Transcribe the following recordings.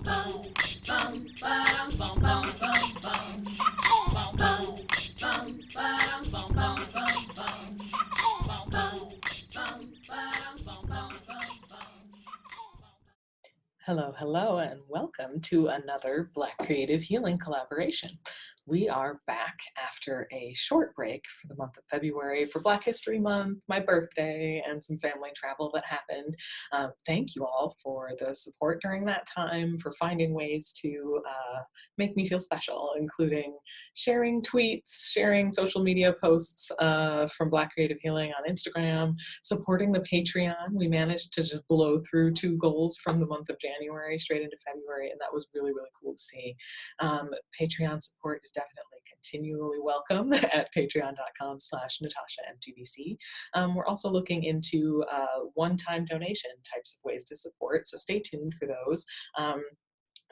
Hello, hello, and welcome to another Black Creative Healing collaboration. We are back after a short break for the month of February for Black History Month, my birthday, and some family travel that happened. Thank you all for the support during that time, for finding ways to make me feel special, including sharing tweets, sharing social media posts from Black Creative Healing on Instagram, supporting the Patreon. We managed to just blow through 2 goals from the month of January straight into February, and that was really, really cool to see. Patreon support is definitely continually welcome at patreon.com/NatashaMTBC. We're also looking into one-time donation types of ways to support, so stay tuned for those.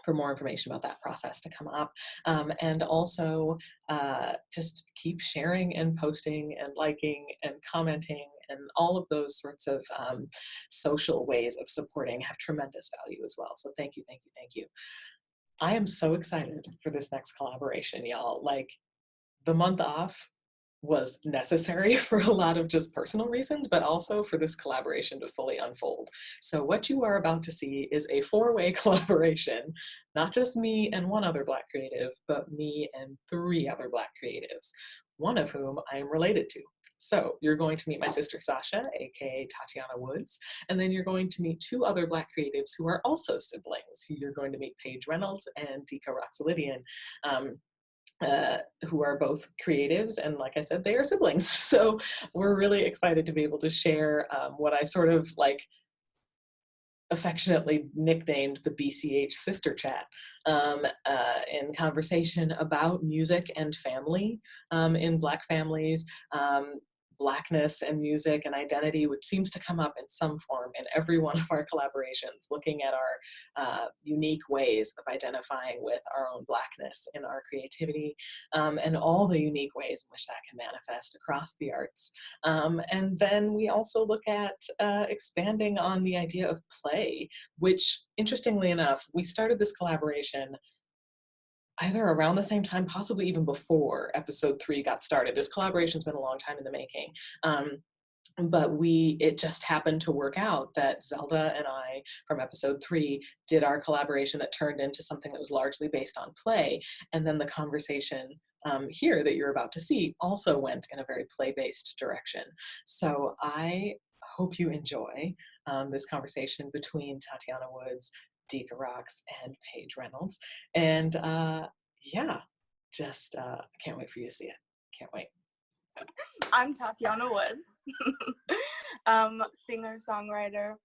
For more information about that process to come up. And also just keep sharing and posting and liking and commenting, and all of those sorts of social ways of supporting have tremendous value as well. So thank you, thank you, thank you. I am so excited for this next collaboration, y'all. Like, the month off was necessary for a lot of just personal reasons, but also for this collaboration to fully unfold. So what you are about to see is a 4-way collaboration, not just me and one other Black creative, but me and 3 other Black creatives, one of whom I am related to. So you're going to meet my sister Sasha, aka Tatiana Woods, and then you're going to meet 2 other Black creatives who are also siblings. You're going to meet Paige Reynolds and Deekah Rox, who are both creatives, and like I said, they are siblings. So we're really excited to be able to share what I sort of like affectionately nicknamed the BCH sister chat, in conversation about music and family in Black families, Blackness and music and identity, which seems to come up in some form in every one of our collaborations, looking at our unique ways of identifying with our own Blackness in our creativity, and all the unique ways in which that can manifest across the arts. And then we also look at expanding on the idea of play, which, interestingly enough, we started this collaboration either around the same time, possibly even before episode 3 got started. This collaboration's been a long time in the making. But it just happened to work out that Zelda and I from episode 3 did our collaboration that turned into something that was largely based on play. And then the conversation here that you're about to see also went in a very play-based direction. So I hope you enjoy this conversation between Tatiana Woods, Deekah Rox, and Paige Reynolds. And yeah, just can't wait for you to see it. Can't wait. I'm Tatiana Woods, singer, songwriter,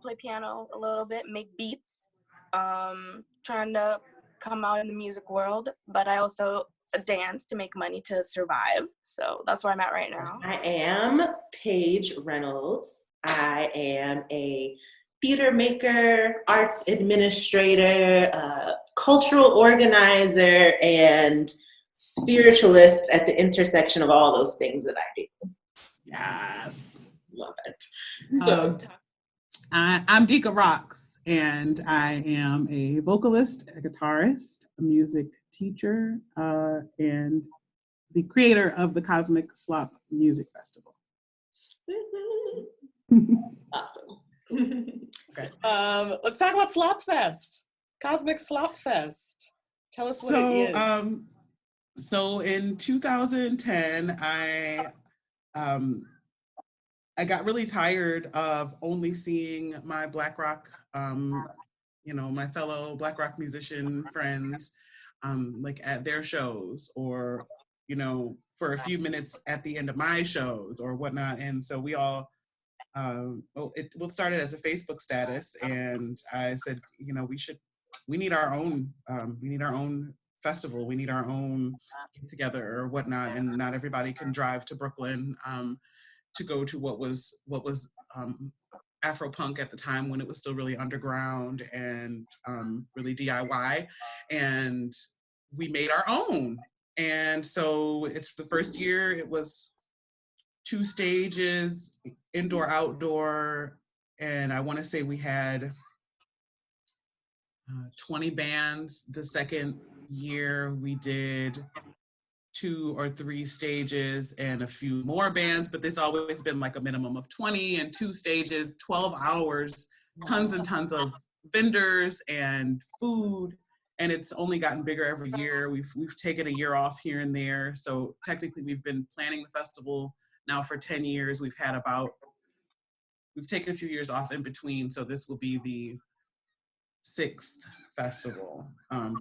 play piano a little bit, make beats, trying to come out in the music world, but I also dance to make money to survive. So that's where I'm at right now. I am Paige Reynolds. I am a theater maker, arts administrator, cultural organizer, and spiritualist at the intersection of all those things that I do. Yes. Love it. So I'm Deekah Rox, and I am a vocalist, a guitarist, a music teacher, and the creator of the Cosmic Slop Music Festival. awesome. Okay. Let's talk about Slop Fest. Cosmic Slop Fest. Tell us what it is. So in 2010, I got really tired of only seeing my Black rock, my fellow Black rock musician friends, like at their shows, or for a few minutes at the end of my shows or whatnot. And so we all, it started as a Facebook status, and I said, we need our own festival, we need our own get together or whatnot, and not everybody can drive to Brooklyn to go to what was Afro punk at the time, when it was still really underground and really DIY, and we made our own. And so it's the first year, it was 2 stages, indoor, outdoor, and I want to say we had 20 bands. The second year we did 2 or 3 stages and a few more bands, but there's always been like a minimum of 20 and 2 stages, 12 hours, tons and tons of vendors and food. And it's only gotten bigger every year. We've taken a year off here and there. So technically we've been planning the festival now for 10 years. We've taken a few years off in between. So this will be the 6th festival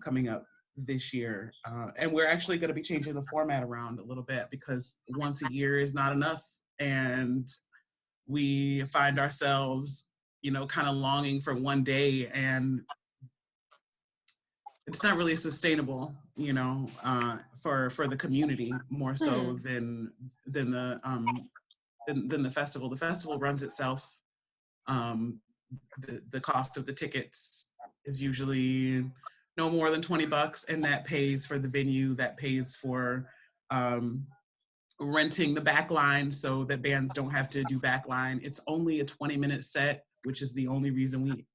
coming up this year. And we're actually going to be changing the format around a little bit because once a year is not enough. And we find ourselves, kind of longing for one day, and it's not really sustainable, for the community more so than the festival. The festival runs itself. The cost of the tickets is usually no more than $20, and that pays for the venue, that pays for renting the back line so that bands don't have to do back line. It's only a 20-minute set, which is the only reason we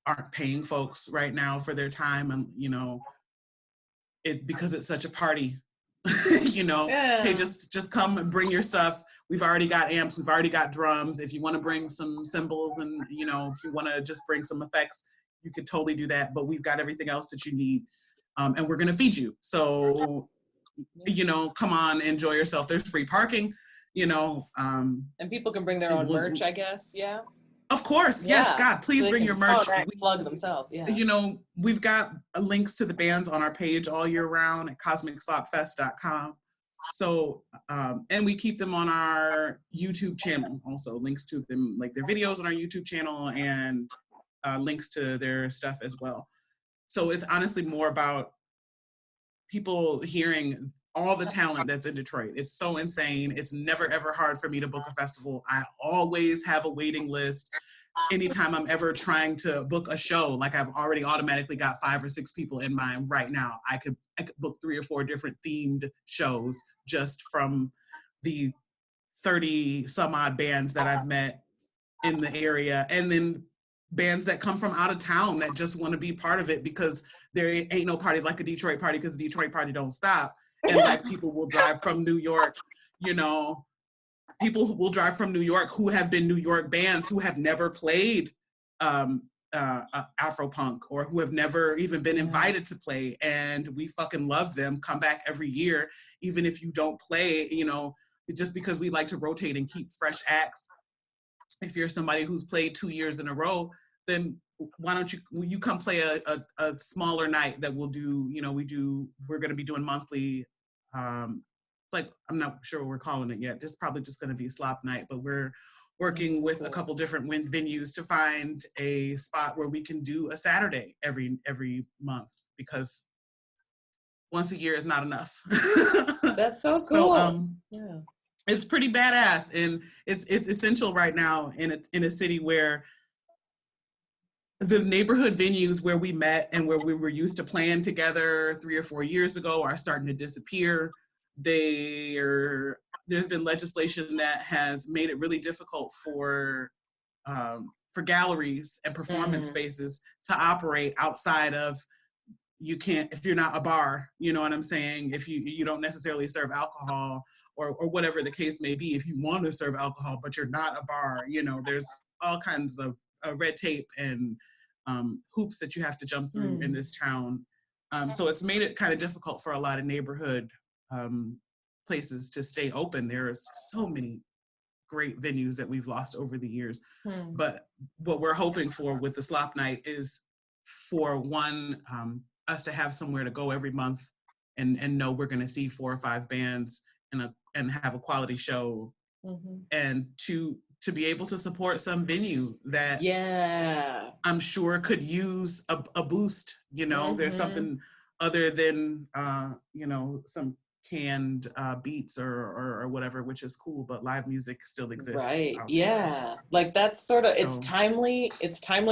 aren't paying folks right now for their time, and because it's such a party. Hey, just come and bring your stuff. We've already got amps, we've already got drums. If you want to bring some cymbals and if you want to just bring some effects, you could totally do that, but we've got everything else that you need, and we're going to feed you. So come on, enjoy yourself. There's free parking, and people can bring their own merch, I guess. Yeah. Of course, yes, yeah. God, please bring your merch. Plug themselves, yeah. We've got links to the bands on our page all year round at cosmicslopfest.com. So, and we keep them on our YouTube channel also, links to them, like their videos on our YouTube channel, and links to their stuff as well. So it's honestly more about people hearing all the talent that's in Detroit. It's so insane. It's never, ever hard for me to book a festival. I always have a waiting list. Anytime I'm ever trying to book a show, like I've already automatically got 5 or 6 people in mind right now. I could book 3 or 4 different themed shows just from the 30 some odd bands that I've met in the area. And then bands that come from out of town that just want to be part of it, because there ain't no party like a Detroit party, because the Detroit party don't stop. And like people will drive from New York, people will drive from New York who have been New York bands who have never played Afropunk, or who have never even been invited to play, and we fucking love them, come back every year, even if you don't play, just because we like to rotate and keep fresh acts. If you're somebody who's played 2 years in a row, then why don't you come play a smaller night that we'll do, we're going to be doing monthly, like, I'm not sure what we're calling it yet. It's probably just going to be slop night, but we're working with a couple different venues to find a spot where we can do a Saturday every month, because once a year is not enough. That's so cool. So, yeah. It's pretty badass, and it's essential right now in a city where the neighborhood venues where we met and where we were used to playing together 3 or 4 years ago are starting to disappear. There's been legislation that has made it really difficult for galleries and performance spaces to operate outside of, you can't, if you're not a bar, you know what I'm saying? If you don't necessarily serve alcohol, or whatever the case may be, if you want to serve alcohol, but you're not a bar, there's all kinds of red tape and hoops that you have to jump through in this town. So it's made it kind of difficult for a lot of neighborhood places to stay open. There's so many great venues that we've lost over the years. But what we're hoping for with the Slop Night is for us to have somewhere to go every month and know we're going to see 4 or 5 bands and have a quality show, and to be able to support some venue that I'm sure could use a boost. There's something other than some canned beats or whatever, which is cool, but live music still exists. Right. Yeah. Like that's sort of, it's timely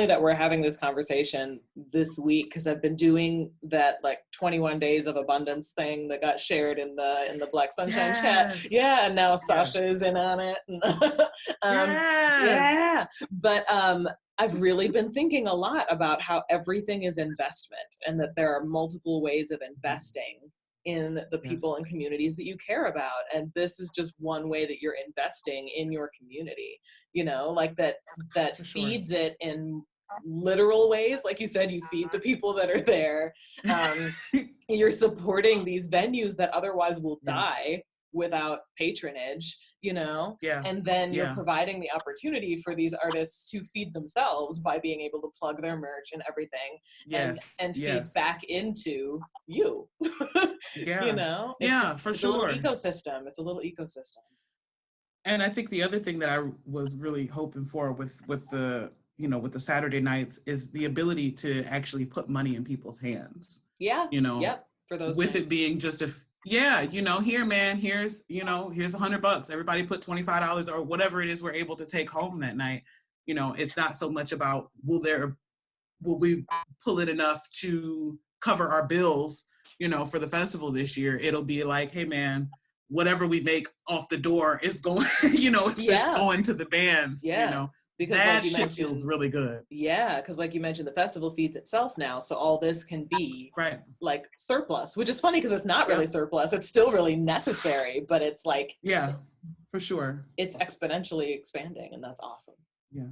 that we're having this conversation this week, because I've been doing that like 21 Days of Abundance thing that got shared in the Black Sunshine chat. Yeah. And now Sasha is in on it. Yeah. But I've really been thinking a lot about how everything is investment and that there are multiple ways of investing in the people and communities that you care about. And this is just one way that you're investing in your community, you know, like that feeds it in literal ways. Like you said, you feed the people that are there. You're supporting these venues that otherwise will die without patronage, you know? And then you're providing the opportunity for these artists to feed themselves by being able to plug their merch and everything and feed back into you. You know? It's for it's sure. a little ecosystem. It's a little ecosystem. And I think the other thing that I was really hoping for with the, you know, with the Saturday nights is the ability to actually put money in people's hands. Yeah. You know, for those with nights. it being just you know, here, man, here's $100. Everybody put $25 or whatever it is we're able to take home that night. You know, it's not so much about will we pull it enough to cover our bills, you know, for the festival this year. It'll be like, hey man, whatever we make off the door is going, you know, it's just going to the bands, you know. Because that like shit feels really good. Yeah, because like you mentioned, the festival feeds itself now, so all this can be like surplus, which is funny because it's not really surplus. It's still really necessary, but it's like for sure. It's exponentially expanding, and that's awesome. Yeah,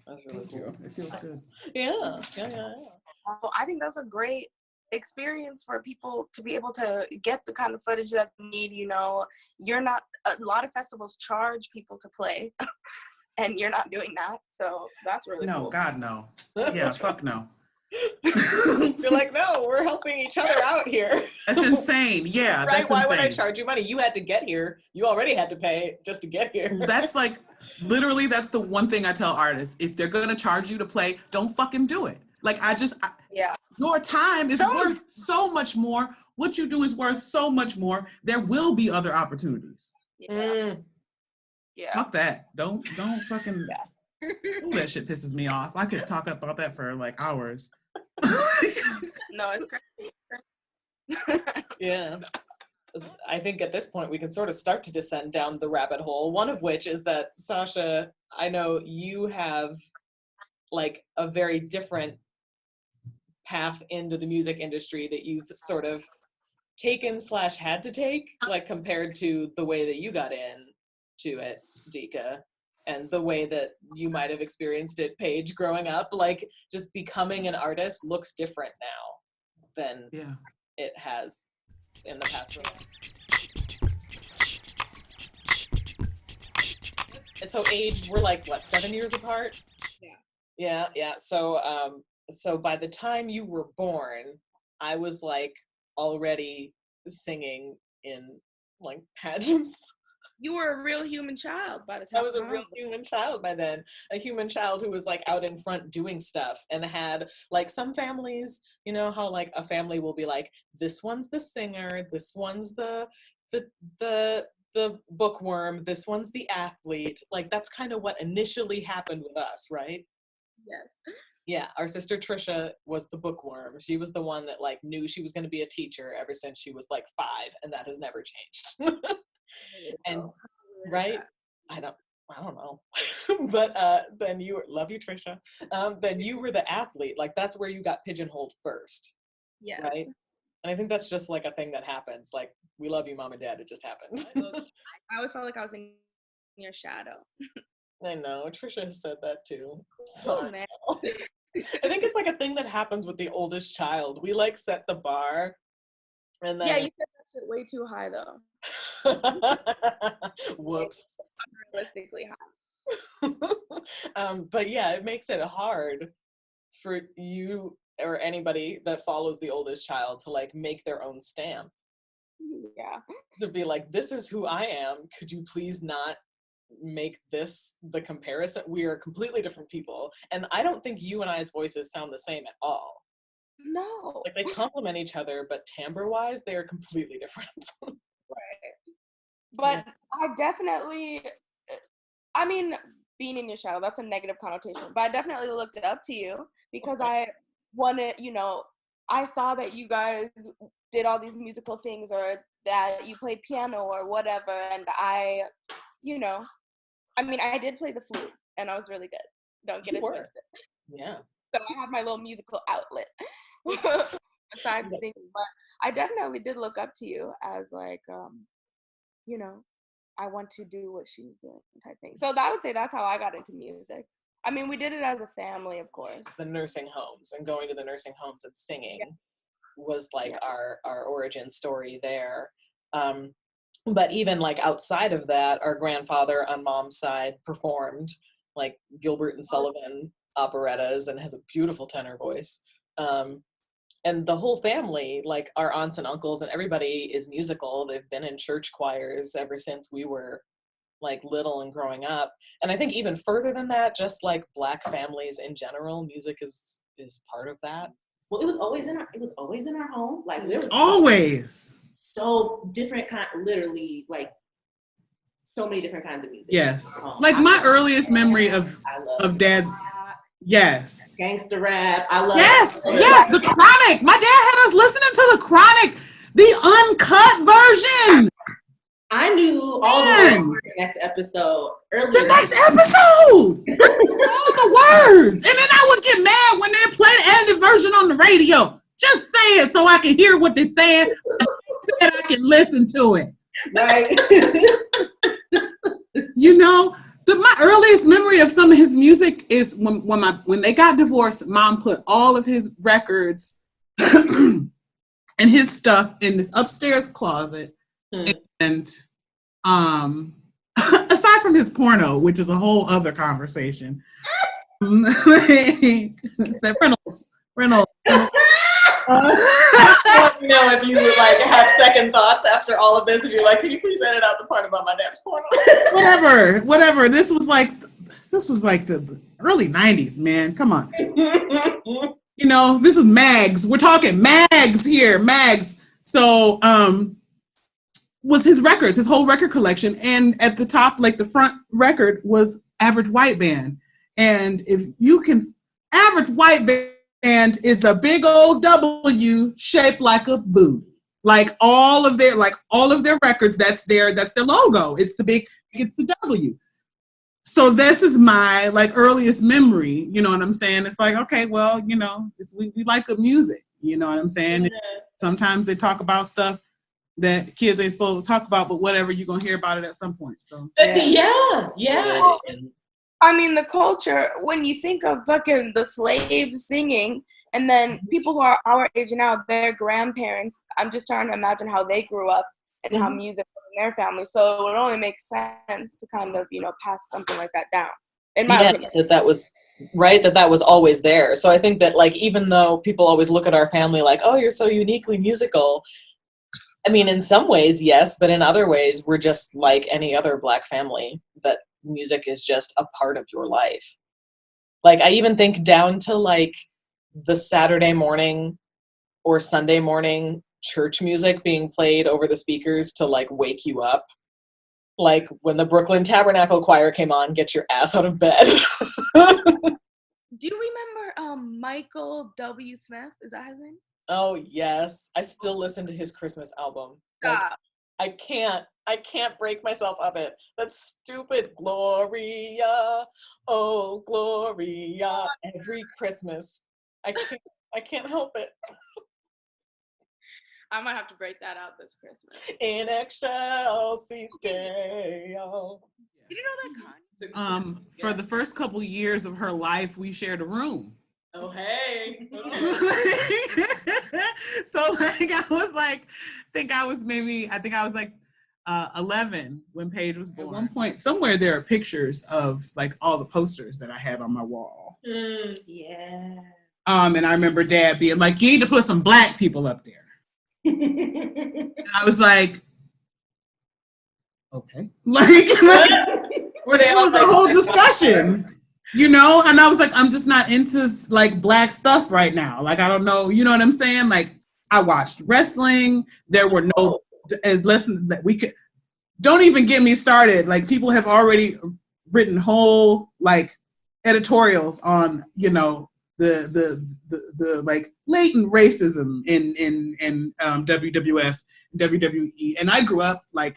that's really cool. It feels good. Yeah. Well, I think that's a great experience for people to be able to get the kind of footage that they need. You know, a lot of festivals charge people to play. And you're not doing that, so that's really cool. No, God, no. Yeah, fuck no. You're like, no, we're helping each other out here. That's insane. Yeah, right? That's Why insane. would I charge you money? You had to get here. You already had to pay just to get here. That's like, literally, that's the one thing I tell artists. If they're gonna charge you to play, don't fucking do it. Like, your time is worth so much more. What you do is worth so much more. There will be other opportunities. Yeah. Fuck that. Don't fucking. Ooh, that shit pisses me off. I could talk about that for like hours. No, it's crazy. Yeah. I think at this point we can sort of start to descend down the rabbit hole. One of which is that, Sasha, I know you have like a very different path into the music industry that you've sort of taken / had to take, like compared to the way that you got in to it, Deekah, and the way that you might have experienced it, Paige, growing up. Like, just becoming an artist looks different now than it has in the past. So age, we're like, what, 7 years apart? Yeah. So by the time you were born, I was like already singing in like pageants. You were a real human child by the time. I was a real human child by then. A human child who was like out in front doing stuff and had like some families, you know how like a family will be like, this one's the singer, this one's the bookworm, this one's the athlete. Like that's kind of what initially happened with us, right? Yes. Yeah, our sister Trisha was the bookworm. She was the one that like knew she was going to be a teacher ever since she was like 5, and that has never changed. And right, I don't know. But then love you, Trisha. Then you were the athlete. Like that's where you got pigeonholed first. Yeah. Right. And I think that's just like a thing that happens. Like, we love you, Mom and Dad. It just happens. I always felt like I was in your shadow. I know. Trisha has said that too. Oh, man. I think it's like a thing that happens with the oldest child. We like set the bar. And then... Yeah, you set that shit way too high though. Whoops. Unrealistically high. But yeah, it makes it hard for you or anybody that follows the oldest child to like make their own stamp. Yeah. To be like, this is who I am. Could you please not make this the comparison? We are completely different people. And I don't think you and I's voices sound the same at all. No. Like they complement each other, but timbre-wise, they are completely different. Right. But I definitely, I mean, being in your shadow, that's a negative connotation, but I definitely looked up to you because I wanted, you know, I saw that you guys did all these musical things or that you played piano or whatever. And I, you know, I mean, I did play the flute and I was really good. Don't get it twisted. Yeah. So I have my little musical outlet besides singing. But I definitely did look up to you as like, you know, I want to do what she's doing type thing. So I would say that's how I got into music. I mean, we did it as a family, of course. The nursing homes and going to the nursing homes and singing was like our origin story there. But even like outside of that, our grandfather on mom's side performed like Gilbert and Sullivan operettas and has a beautiful tenor voice. And the whole family, like our aunts and uncles and everybody is musical. They've been in church choirs ever since we were like little and growing up. And I think even further than that, just like Black families in general, music is part of that. Well, it was always in our home. Like there was always so different literally like so many different kinds of music. Yes. Like my earliest memory of dad's yes. Gangster rap. I love yes, the Chronic. My dad had us listening to the Chronic, the uncut version. I knew all the next episode earlier. The next episode! All the words! And then I would get mad when they play the edited version on the radio. Just say it so I can hear what they're saying and I can listen to it. Right. You know, my earliest memory of some of his music is when they got divorced, Mom put all of his records and his stuff in this upstairs closet. And aside from his porno, which is a whole other conversation, Reynolds. You know, if you would like have second thoughts after all of this, if you're like, could you please edit out the part about my dad's porno? Whatever. This was like the early 90s, man. Come on. You know, this is Mags. We're talking Mags here, Mags. So, was his records, his whole record collection. And at the top, like the front record was Average White Band. And if you can, Average White Band is a big old W shaped like a booty. Like all of their records, that's their logo. It's the W. So this is my like earliest memory, you know what I'm saying? It's like, okay, well, you know, we like good music, you know what I'm saying? Yeah. Sometimes they talk about stuff that kids ain't supposed to talk about, but whatever, you're gonna hear about it at some point. So yeah. I mean, the culture, when you think of fucking the slaves singing, and then people who are our age now, their grandparents, I'm just trying to imagine how they grew up and how music was in their family. So it would only make sense to kind of, you know, pass something like that down. In my opinion. That was always there. So I think that like, even though people always look at our family like, oh, you're so uniquely musical, I mean, in some ways, yes, but in other ways, we're just like any other Black family, that music is just a part of your life. Like, I even think down to like the Saturday morning or Sunday morning church music being played over the speakers to like wake you up. Like when the Brooklyn Tabernacle Choir came on, get your ass out of bed. Do you remember Michael W. Smith? Is that his name? Oh, yes. I still listen to his Christmas album. Like, I can't break myself of it. That stupid Gloria, oh, Gloria, every Christmas. I can't help it. I might have to break that out this Christmas. In excelsis Deo. Did you know that, Con? For the first couple years of her life, we shared a room. Oh, hey. So like I was like 11 when Paige was born. At one point, somewhere there are pictures of like all the posters that I had on my wall. Yeah. And I remember Dad being like, you need to put some Black people up there. And I was like, okay. Like it was a whole discussion. You know, and I was like, I'm just not into like Black stuff right now. Like, I don't know, you know what I'm saying? Like, I watched wrestling. There were no lessons that we could. Don't even get me started. Like, people have already written whole like editorials on, you know, the like latent racism in WWF, WWE, and I grew up like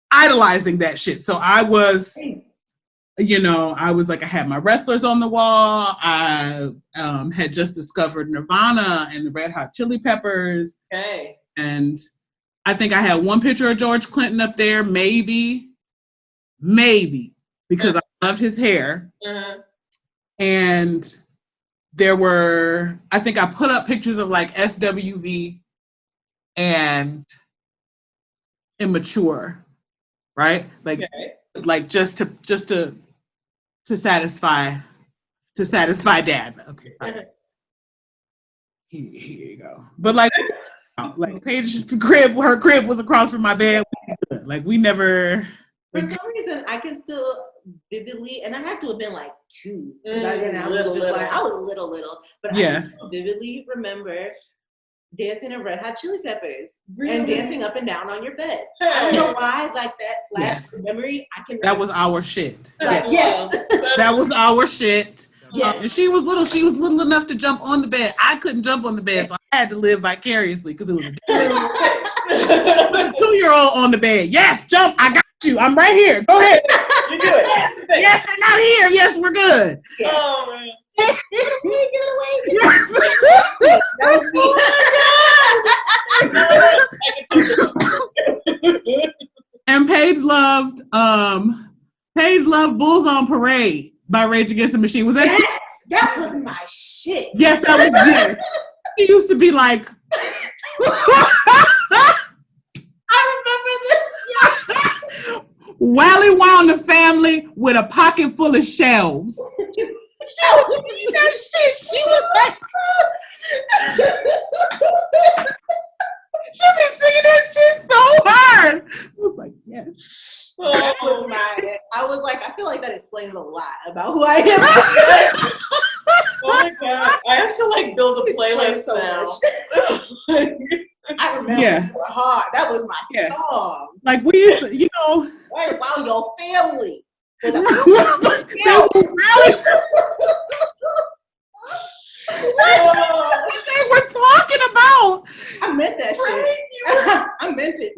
idolizing that shit. So I was. you know, I had my wrestlers on the wall. I had just discovered Nirvana and the Red Hot Chili Peppers. Okay. And I think I had one picture of George Clinton up there, maybe, because I loved his hair. And there were, I think I put up pictures of like SWV and Immature, right? Like, like just to satisfy Dad. Okay. Here you go. But like Paige's crib, her crib was across from my bed. Like we never. For some reason, I can still vividly, and I had to have been like 2, because I was little, but I can still vividly remember dancing in Red Hot Chili Peppers and dancing up and down on your bed. I don't know why, like that flash memory. That was our shit. Like, that was our shit. Yes. And she was little. She was little enough to jump on the bed. I couldn't jump on the bed, so I had to live vicariously because it was a 2-year-old on the bed. Yes, jump! I got you. I'm right here. Go ahead. You do it. Yes, they're not here. Yes, we're good. Oh man. And Paige loved Bulls on Parade by Rage Against the Machine. Was that? Yes, that was my shit. Yes, that was good. She used to be like, I remember this. Wally wound the family with a pocket full of shells. That shit, she was like, she be singing that shit so hard. I was like, yes. Oh my! I was like, I feel like that explains a lot about who I am. Oh my god! I have to like build a playlist so now. I remember hard. That was my song. Like we used to, you know. Right, wow, your family. They were really. What they were talking about? I meant that shit. I meant it.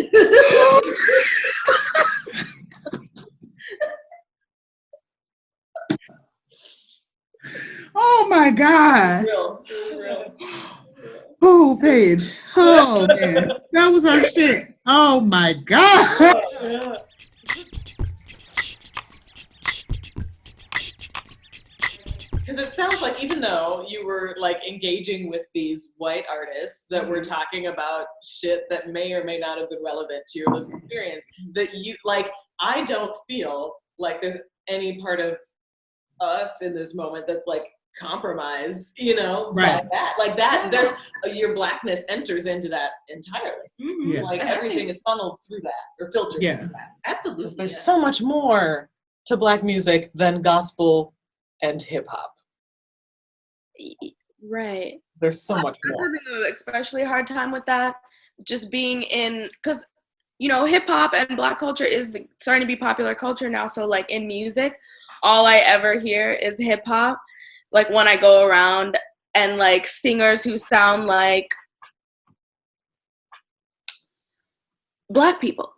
Oh my God. It was real. Oh, Paige. Oh man, that was our shit. Oh my God. Yeah. Because it sounds like even though you were like engaging with these white artists that were talking about shit that may or may not have been relevant to your listening experience, that you like, I don't feel like there's any part of us in this moment that's like compromised, you know, by that. Like that, there's your blackness enters into that entirely. Yeah. Like everything is funneled through that or filtered through that. Absolutely. There's so much more to Black music than gospel and hip hop. Right. There's so much I'm more. having an especially hard time with that. Just being in, because, you know, hip hop and Black culture is starting to be popular culture now. So like in music, all I ever hear is hip hop. Like when I go around and like singers who sound like Black people.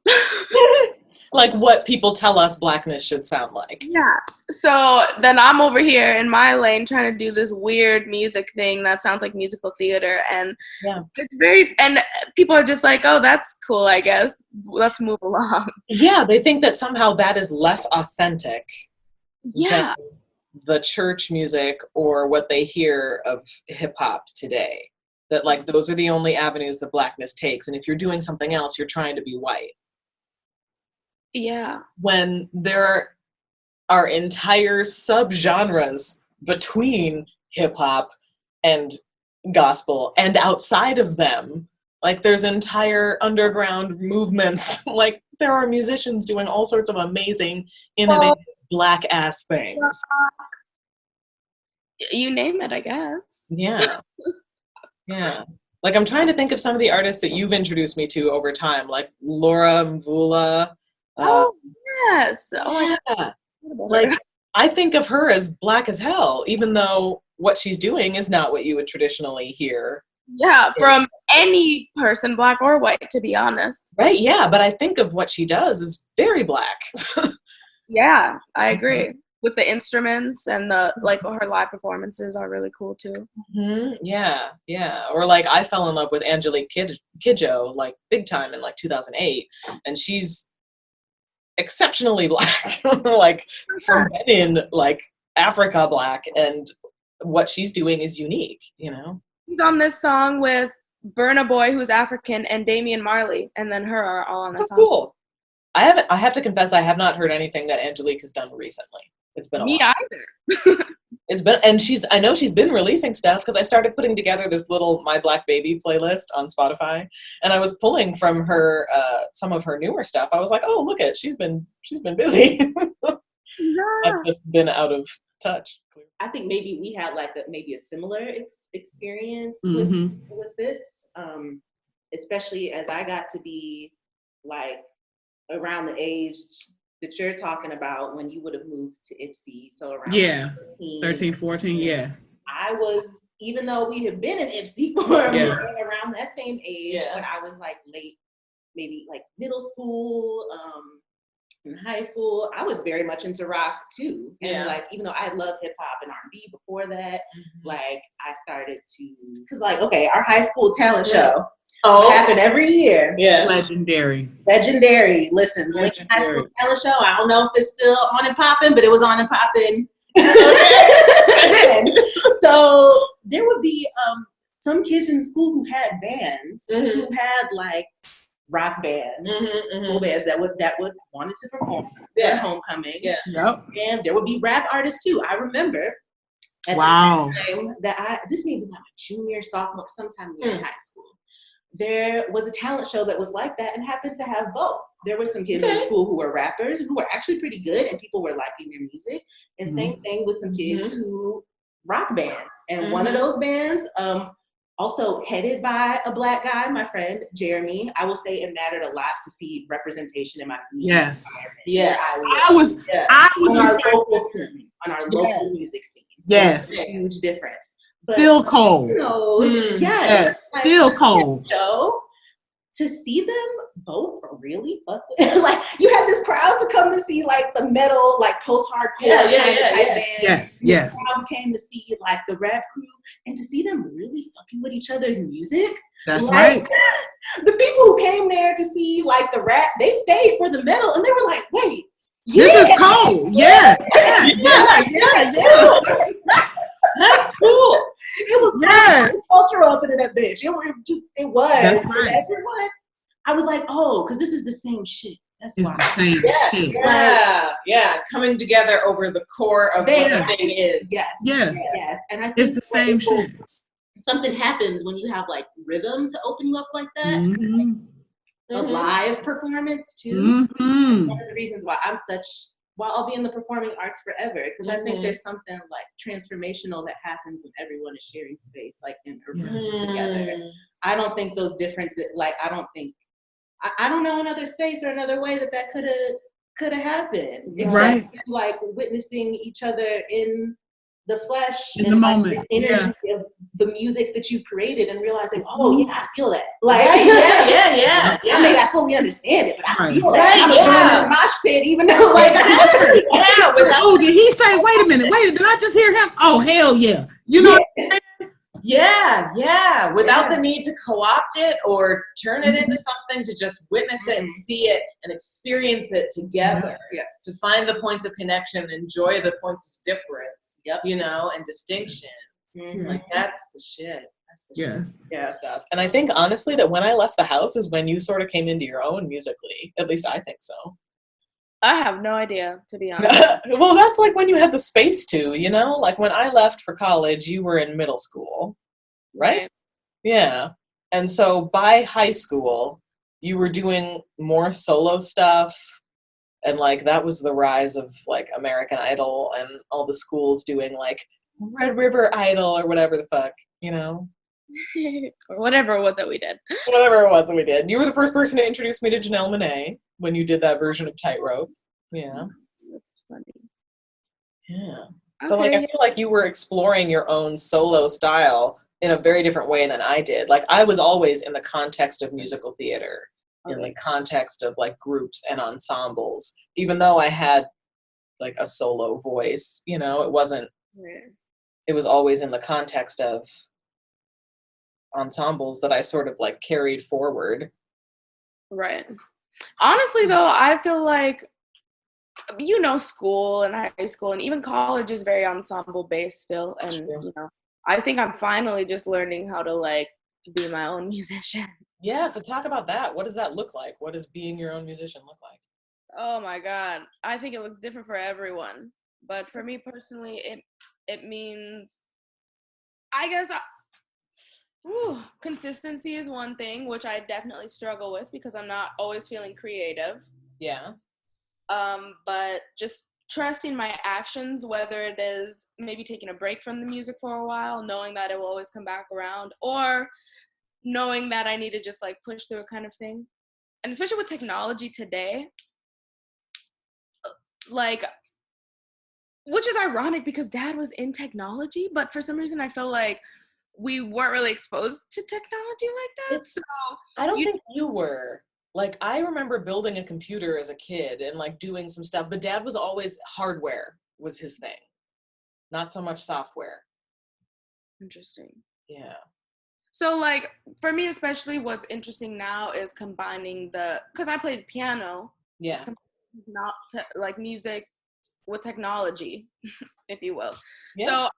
Like what people tell us Blackness should sound like. Yeah. So then I'm over here in my lane trying to do this weird music thing that sounds like musical theater. And it's very, and people are just like, oh, that's cool, I guess. Let's move along. Yeah, they think that somehow that is less authentic than the church music or what they hear of hip hop today. That like those are the only avenues that Blackness takes. And if you're doing something else, you're trying to be white. Yeah. When there are entire subgenres between hip hop and gospel and outside of them, like there's entire underground movements. Like there are musicians doing all sorts of amazing, innovative Black ass things. You name it, I guess. Yeah. Yeah. Like I'm trying to think of some of the artists that you've introduced me to over time, like Laura Mvula. Yes. Oh, yeah. Like I think of her as Black as hell, even though what she's doing is not what you would traditionally hear. Yeah, from any person, Black or white, to be honest. Right, yeah, but I think of what she does as very Black. Yeah, I agree. with the instruments and the like her live performances are really cool too. Mm-hmm. Yeah, yeah. Or like I fell in love with Angelique Kidjo like big time in like 2008, and she's exceptionally Black, like from Benin, like Africa Black, and what she's doing is unique, you know. She's on this song with Burna Boy, who's African, and Damian Marley, and then her are all on the song. Cool. I have to confess I have not heard anything that Angelique has done recently. It's been a Me while. either. It's been, and I know she's been releasing stuff because I started putting together this little My Black Baby playlist on Spotify, and I was pulling from her some of her newer stuff. I was like, oh, look at, she's been busy. Yeah. I've just been out of touch. I think maybe we had like a similar experience Mm-hmm. with this, especially as I got to be like around the age that you're talking about when you would have moved to Ipsy. So around 13, 14, yeah. I was, even though we had been in Ipsy for a minute, around that same age, when I was like late, maybe like middle school, in high school, I was very much into rock too. And like, even though I loved hip hop and R&B before that, like I started to, cause like, okay, our high school talent show happened every year. Yeah. Legendary. Listen, Lincoln High School talent show. I don't know if it's still on and popping, but it was on and popping. So there would be some kids in school who had bands, who had like rock bands, full bands that would wanted to perform their homecoming. Yeah. Yep. And there would be rap artists too. I remember at the time that this may be like my junior, sophomore, sometime in high school. There was a talent show that was like that and happened to have both. There were some kids in school who were rappers who were actually pretty good and people were liking their music. And same thing with some kids who rock bands. And one of those bands, also headed by a Black guy, my friend Jeremy. I will say it mattered a lot to see representation in my music. Yes. I was on our local music scene. Yes. A huge difference. But still cold. Yes. Still cold. Show to see them both really fucking like you had this crowd to come to see like the metal, like post-hardcore type bands. Yes. The crowd came to see like the rap crew and to see them really fucking with each other's music. That's like, right. The people who came there to see like the rap, they stayed for the metal and they were like, wait, this is cold. Yeah. That's cool. It was cultural up in that bitch. It was. That's right. Everyone, I was like, oh, because this is the same shit. That's it's why. the same shit. Yeah. Coming together over the core of what the thing is. Yes. And I think it's the same shit. Something happens when you have like rhythm to open you up like that. A live performance too. One of the reasons why I'll be in the performing arts forever, because I think there's something like transformational that happens when everyone is sharing space, like in urban together. I don't think those differences, like I don't know another space or another way that could have happened. Except like witnessing each other in the flesh, in the moment, the energy of the music that you created, and realizing, oh yeah, I feel that. Like, I may not fully understand it, but I feel that. I'm enjoying this mosh pit, even though, like, oh, did he say? Wait a minute, did I just hear him? Oh, hell yeah! You know. Yeah. Without the need to co-opt it or turn it into something, to just witness it and see it and experience it together. Yes. To find the points of connection, enjoy the points of difference. You know, and distinction. Like that's the shit. That's the shit stuff. And I think honestly that when I left the house is when you sort of came into your own musically. At least I think so. I have no idea, to be honest. Well, that's like when you had the space to, you know? Like when I left for college, you were in middle school, right? Yeah. And so by high school, you were doing more solo stuff. And like that was the rise of like American Idol and all the schools doing like Red River Idol or whatever the fuck, you know? Or whatever it was that we did. You were the first person to introduce me to Janelle Monáe when you did that version of Tightrope. Yeah. That's funny. Yeah. So like I feel like you were exploring your own solo style in a very different way than I did. Like I was always in the context of musical theater. In the context of like groups and ensembles, even though I had like a solo voice, you know, it wasn't, Right. it was always in the context of ensembles that I sort of like carried forward. Right. Honestly, though, I feel like, you know, school and high school and even college is very ensemble based still. And, True. you know, I think I'm finally just learning how to like be my own musician. Yeah, so talk about that. What does that look like? What does being your own musician look like? Oh my God. I think it looks different for everyone. But for me personally, it means, I guess, consistency is one thing, which I definitely struggle with because I'm not always feeling creative. Yeah. But just trusting my actions, whether it is maybe taking a break from the music for a while, knowing that it will always come back around, or knowing that I need to just like push through kind of thing. And especially with technology today, like, which is ironic because Dad was in technology, but for some reason I felt like we weren't really exposed to technology like that. So I don't think you were. Like, I remember building a computer as a kid and like doing some stuff, but Dad was always hardware was his thing, not so much software. Interesting. Yeah. So like for me especially, what's interesting now is combining because I played piano. Yeah. Not like music with technology, if you will. Yeah. So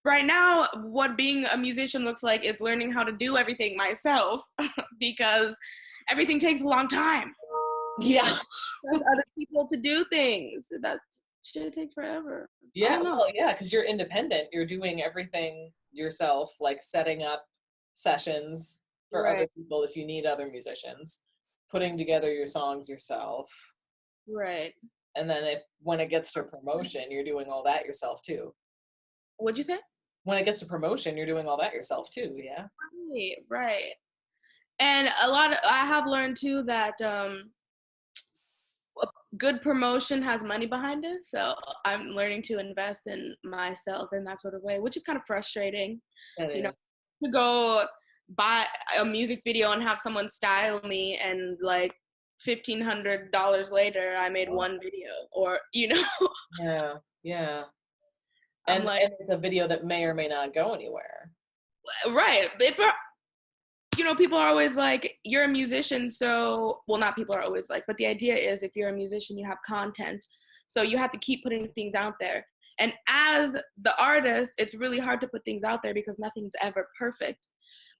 right now, what being a musician looks like is learning how to do everything myself because everything takes a long time. Yeah. Trust other people to do things. That shit takes forever. Yeah. Well, yeah, because you're independent. You're doing everything yourself, like setting up sessions for other people if you need other musicians, putting together your songs yourself. Right. And then when it gets to promotion, you're doing all that yourself too. What'd you say? When it gets to promotion, you're doing all that yourself too, yeah? Right. And I have learned too that good promotion has money behind it. So I'm learning to invest in myself in that sort of way, which is kind of frustrating. You know, to go buy a music video and have someone style me and like $1,500 later I made one video, or you know. Yeah. And like, it's a video that may or may not go anywhere. Right. You know, people are always like, you're a musician, so, well, not people are always like, but the idea is if you're a musician, you have content. So you have to keep putting things out there. And as the artist, it's really hard to put things out there because nothing's ever perfect.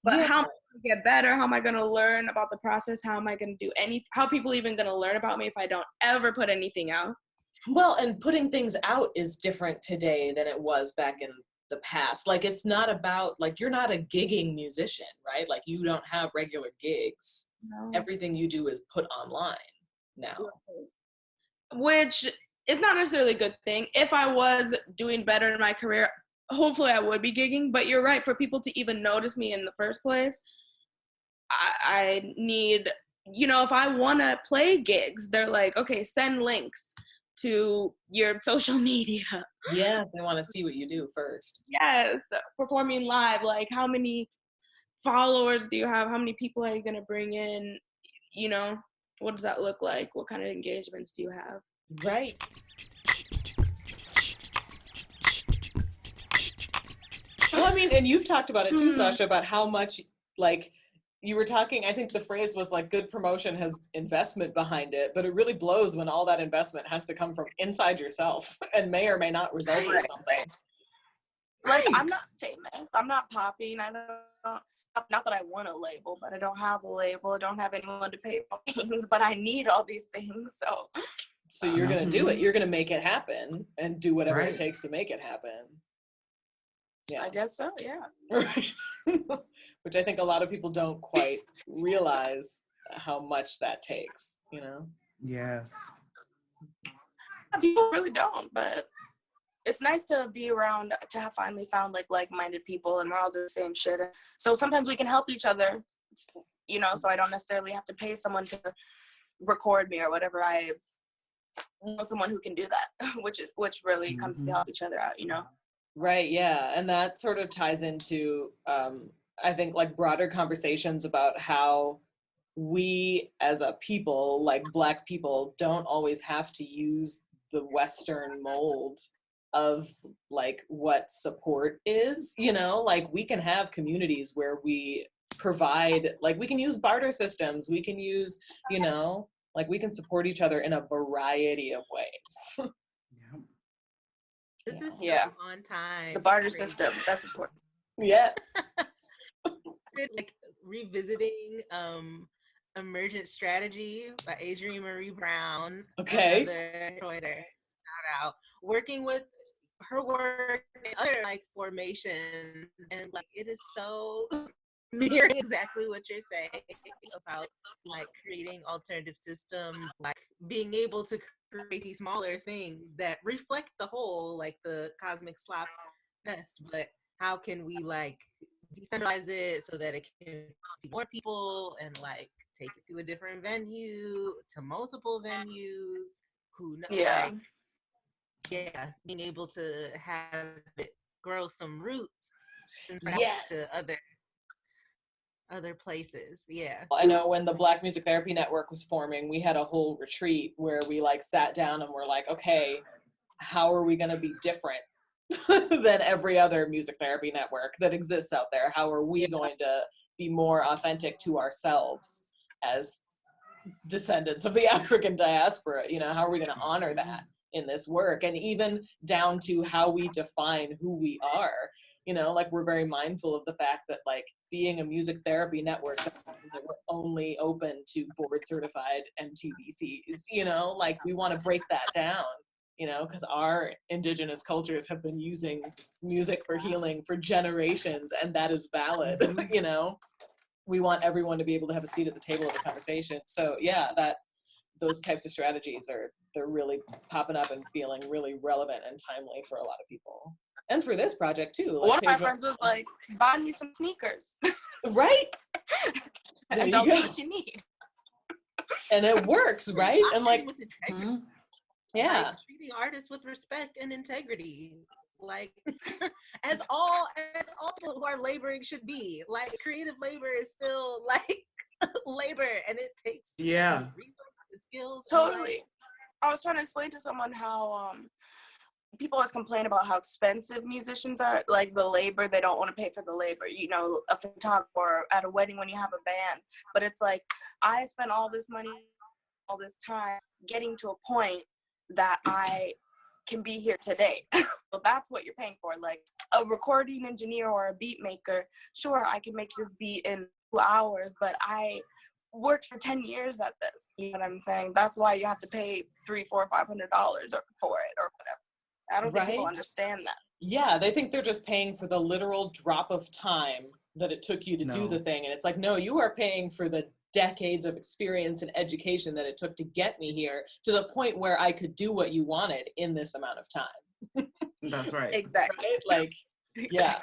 But how am I going to get better? How am I going to learn about the process? How am I going to do how are people even going to learn about me if I don't ever put anything out? Well, and putting things out is different today than it was back in the past. Like, it's not about, like, you're not a gigging musician, right? Like, you don't have regular gigs. No. Everything you do is put online now. Which is not necessarily a good thing. If I was doing better in my career, hopefully I would be gigging. But you're right, for people to even notice me in the first place, I need, you know, if I want to play gigs, they're like, okay, send links to your social media. Yeah, they want to see what you do first. Yes, performing live, like how many followers do you have? How many people are you going to bring in? You know, what does that look like? What kind of engagements do you have? Right. Well, I mean, and you've talked about it too, Sasha, about how much, like, you were talking, I think the phrase was like, good promotion has investment behind it, but it really blows when all that investment has to come from inside yourself and may or may not result in something. Like, I'm not famous. I'm not popping. I don't, not that I want a label, but I don't have a label. I don't have anyone to pay for things, but I need all these things. So you're going to do it. You're going to make it happen and do whatever it takes to make it happen. Yeah. I guess so, yeah. Right. Which I think a lot of people don't quite realize how much that takes, you know? Yes. People really don't, but it's nice to be around, to have finally found like-minded people, and we're all doing the same shit. So sometimes we can help each other, you know, so I don't necessarily have to pay someone to record me or whatever. I know someone who can do that, which really comes to help each other out, you know? Right, yeah. And that sort of ties into, I think, like broader conversations about how we as a people, like Black people, don't always have to use the Western mold of like what support is, you know, like we can have communities where we provide, like we can use barter systems, we can use, you know, like we can support each other in a variety of ways. Yeah. This is so Yeah. on time. The barter Great. system, that's important. Yes. Like revisiting Emergent Strategy by Adrienne Marie Brown. Okay. Another Twitter shout out. Working with her work and other like formations, and like it is so mirroring exactly what you're saying about like creating alternative systems, like being able to create these smaller things that reflect the whole, like the cosmic slop fest, but how can we like decentralize it so that it can be more people and like take it to a different venue, to multiple venues, who know, Yeah. like, yeah, being able to have it grow some roots and spread out Yes. to other places. Yeah. I know when the Black Music Therapy Network was forming, we had a whole retreat where we like sat down and we're like, okay, how are we going to be different than every other music therapy network that exists out there? How are we going to be more authentic to ourselves as descendants of the African diaspora? You know, how are we going to honor that in this work? And even down to how we define who we are. You know, like we're very mindful of the fact that like being a music therapy network, that we're only open to board certified MTBCs, you know, like we want to break that down, you know, because our indigenous cultures have been using music for healing for generations, and that is valid. You know, we want everyone to be able to have a seat at the table of the conversation. So yeah, that those types of strategies they're really popping up and feeling really relevant and timely for a lot of people. And for this project too. Like One of my Paige, friends was like, buy me some sneakers. right? There And you don't go. do what you need. And it works, right? And like, with integrity. yeah. Like, treating artists with respect and integrity, like as all people who are laboring should be. Like creative labor is still like labor, and it takes resources and skills. Totally. I was trying to explain to someone how people always complain about how expensive musicians are, like the labor, they don't want to pay for the labor, you know, a photographer or at a wedding when you have a band. But it's like, I spent all this money, all this time getting to a point that I can be here today. So that's what you're paying for. Like a recording engineer or a beat maker, sure, I can make this beat in 2 hours, but I worked for 10 years at this. You know what I'm saying? That's why you have to pay $300, $400, $500 for it or whatever. I don't think people understand that. Yeah, they think they're just paying for the literal drop of time that it took you to do the thing. And it's like, no, you are paying for the decades of experience and education that it took to get me here to the point where I could do what you wanted in this amount of time. That's right. Exactly. Right? Like, exactly. yeah,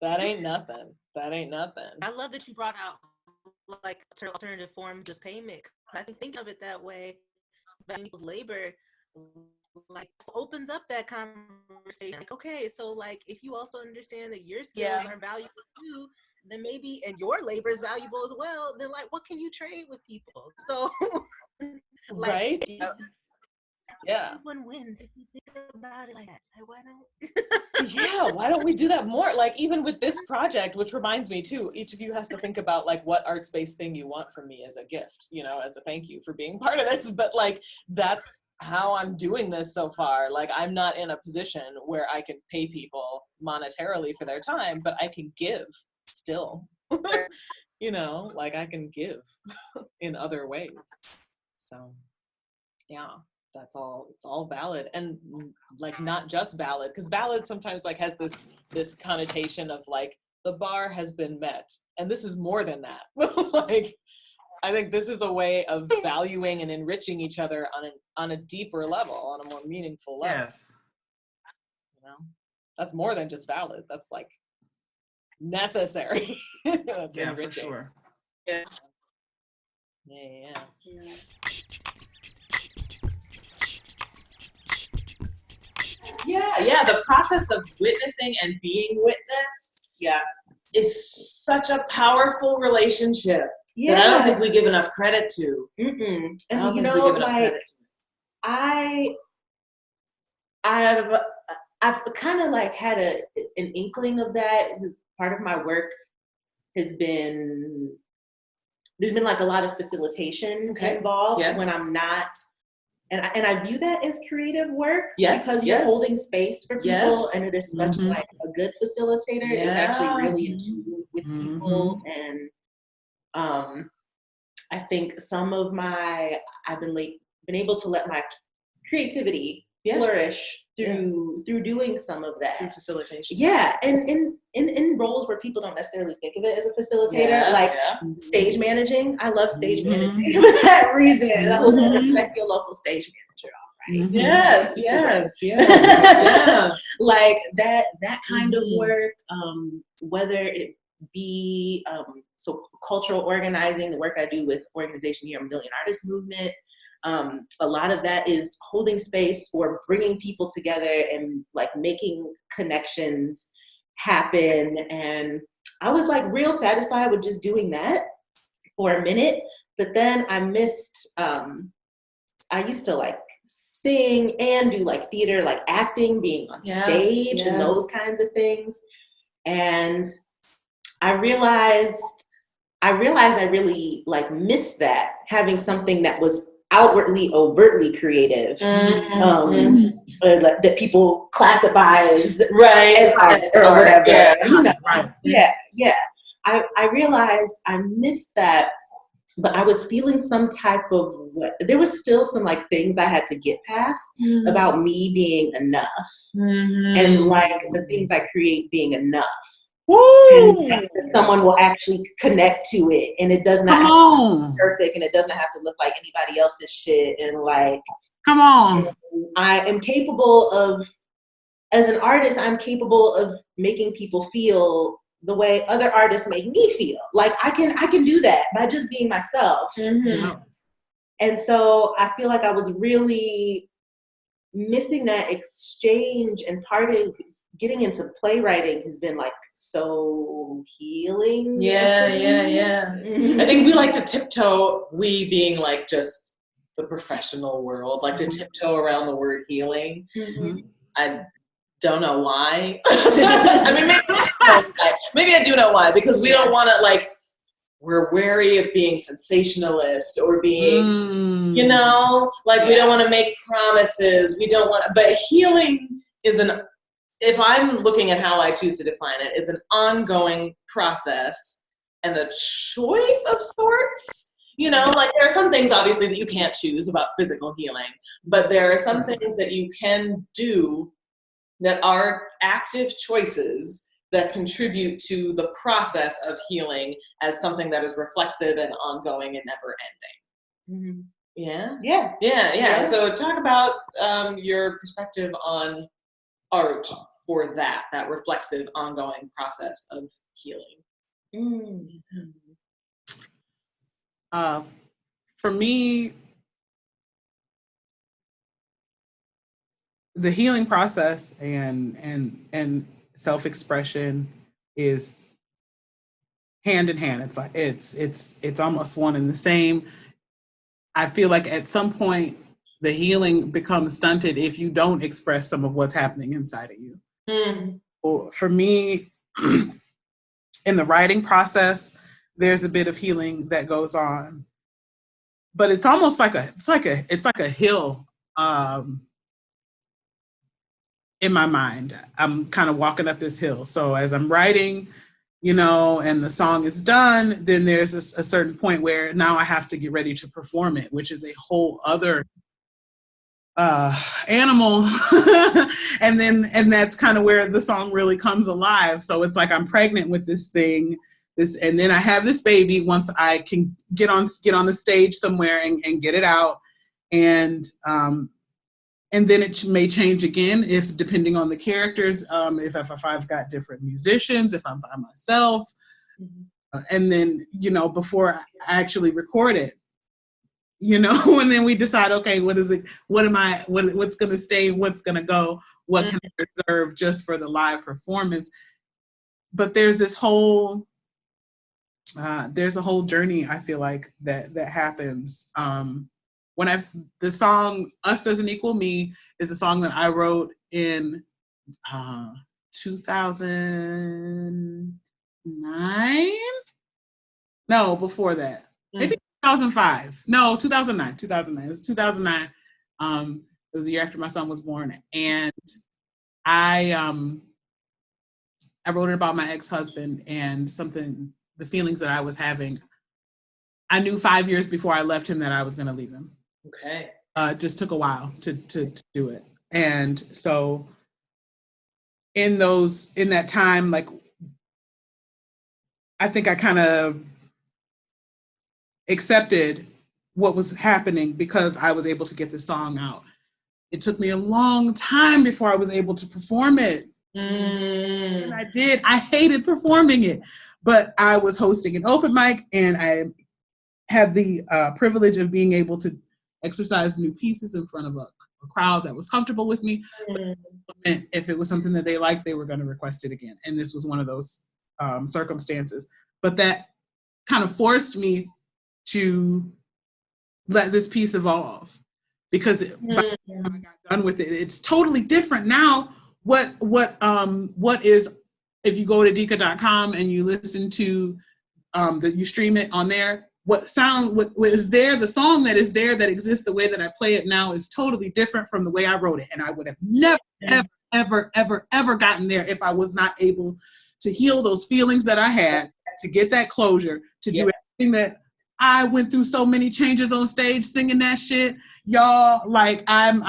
that ain't nothing. That ain't nothing. I love that you brought out like alternative forms of payment. I think of it that way. People's labor like opens up that conversation. Like, okay, so like if you also understand that your skills are valuable too, then maybe, and your labor is valuable as well, then like what can you trade with people? So like, right? Yeah. Everyone wins if you think about it like that. Like, why don't yeah, why don't we do that more? Like even with this project, which reminds me too, each of you has to think about like what arts-based thing you want from me as a gift, you know, as a thank you for being part of this. But like that's how I'm doing this so far. Like I'm not in a position where I can pay people monetarily for their time, but I can give still. You know, like I can give in other ways. So yeah. That's all, it's all valid, and like not just valid, because valid sometimes like has this connotation of like the bar has been met, and this is more than that. Like I think this is a way of valuing and enriching each other on a deeper level, on a more meaningful level. Yes. You know, that's more than just valid. That's like necessary. That's yeah, enriching. for sure. Yeah. Yeah. Yeah, the process of witnessing and being witnessed, is such a powerful relationship that I don't think we give enough credit to. And you know, like I've kind of like had an inkling of that. Part of my work has been, there's been like a lot of facilitation involved when I'm not, and I view that as creative work because you're holding space for people, and it is such like a good facilitator is actually really in tune with people, and I think some of I've been able to let my creativity flourish through doing some of that. Through facilitation. Yeah, and in roles where people don't necessarily think of it as a facilitator, stage managing. I love stage managing for that reason. Like your local stage manager, all right? Yes, yeah. Like that kind of work, whether it be so cultural organizing, the work I do with organization here, Million Artist Movement. A lot of that is holding space for bringing people together and like making connections happen. And I was like real satisfied with just doing that for a minute, but then I missed, I used to like sing and do like theater, like acting, being on stage and those kinds of things. And I realized I really like missed that, having something that was outwardly, overtly creative, that people classify as as art or whatever. I realized I missed that, but I was feeling some type of there was still some like things I had to get past about me being enough, and like the things I create being enough. And someone will actually connect to it, and it does not have to be perfect, and it doesn't have to look like anybody else's shit. And like, I am capable of, as an artist, I'm capable of making people feel the way other artists make me feel. Like I can do that by just being myself. And so I feel like I was really missing that exchange, and part of getting into playwriting has been like so healing. I think we like to tiptoe, we being like just the professional world, like to tiptoe around the word healing. I don't know why. I mean, maybe I do know why, because we don't want to like, we're wary of being sensationalist or being, you know, like we don't want to make promises. We don't want to, but healing is if I'm looking at how I choose to define it, is an ongoing process and a choice of sorts. You know, like there are some things obviously that you can't choose about physical healing, but there are some things that you can do that are active choices that contribute to the process of healing as something that is reflexive and ongoing and never ending. Yeah. So talk about your perspective on art for that reflexive, ongoing process of healing. For me, the healing process and self-expression is hand in hand. It's like it's almost one and the same. I feel like at some point the healing becomes stunted if you don't express some of what's happening inside of you. For me, in the writing process, there's a bit of healing that goes on, but it's almost like a hill. In my mind, I'm kind of walking up this hill. So as I'm writing, you know, and the song is done, then there's a certain point where now I have to get ready to perform it, which is a whole other animal. and that's kind of where the song really comes alive. So it's like I'm pregnant with this thing, and then I have this baby once I can get on the stage somewhere and get it out. And then it may change again if depending on the characters, if I've got different musicians, if I'm by myself, and then, you know, before I actually record it, you know, and then we decide, okay, what is it? What's going to stay? What's going to go? What can I reserve just for the live performance? But there's a whole journey, I feel like, that happens the song Us Doesn't Equal Me is a song that I wrote in 2009. No, before that. Maybe 2005. No, 2009. 2009. It was 2009. It was the year after my son was born. And I wrote it about my ex-husband and the feelings that I was having. I knew 5 years before I left him that I was going to leave him. Okay. It just took a while to do it. And so in that time, like, I think I kind of accepted what was happening because I was able to get this song out. It took me a long time before I was able to perform it. And I did. I hated performing it, but I was hosting an open mic and I had the privilege of being able to exercise new pieces in front of a crowd that was comfortable with me. But if it was something that they liked, they were going to request it again. And this was one of those circumstances. But that kind of forced me to let this piece evolve, because by the time I got done with it, it's totally different now. What is, if you go to Deekah.com and you listen to you stream it on there, what is there, the song that is there that exists, the way that I play it now is totally different from the way I wrote it. And I would have never, ever gotten there if I was not able to heal those feelings that I had, to get that closure, to do everything that I went through. So many changes on stage singing that shit, y'all. Like I'm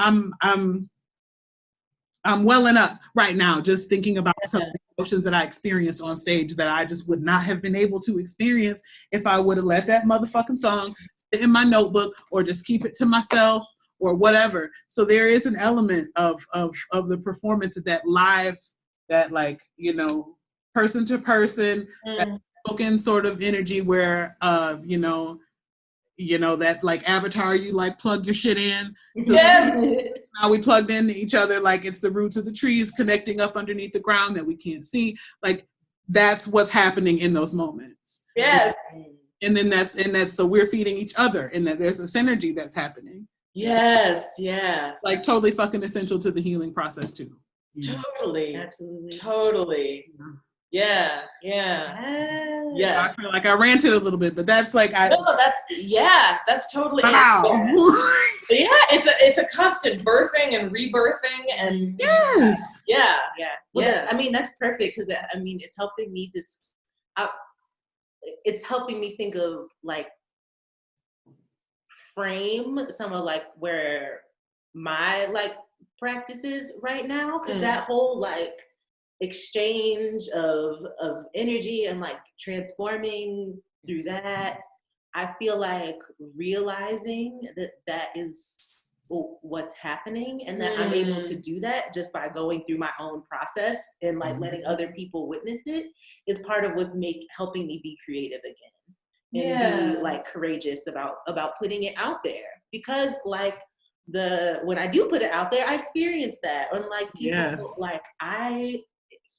welling up right now just thinking about some of the emotions that I experienced on stage that I just would not have been able to experience if I would have let that motherfucking song sit in my notebook or just keep it to myself or whatever. So there is an element of the performance of that live, that, like, you know, person to person, that spoken sort of energy where you know, that like Avatar, you like plug your shit in. Now we plugged into each other, like it's the roots of the trees connecting up underneath the ground that we can't see. Like that's what's happening in those moments. Yes. And then that's so we're feeding each other, and that there's a synergy that's happening. Yes. Yeah. Like totally fucking essential to the healing process too. Totally. Absolutely. Totally. Yeah. Yes. I feel like I ranted a little bit, but that's like that's totally wow. Yeah, it's a constant birthing and rebirthing and yeah. Well, I mean, that's perfect, because I mean, it's helping me it's helping me think of, like, frame some of, like, where my, like, practice is right now, because that whole, like, exchange of energy and, like, transforming through that, I feel like realizing that is what's happening, and that I'm able to do that just by going through my own process and, like, letting other people witness it is part of what's helping me be creative again and be, like, courageous about putting it out there, because, like, when I do put it out there, I experience that, unlike people, like,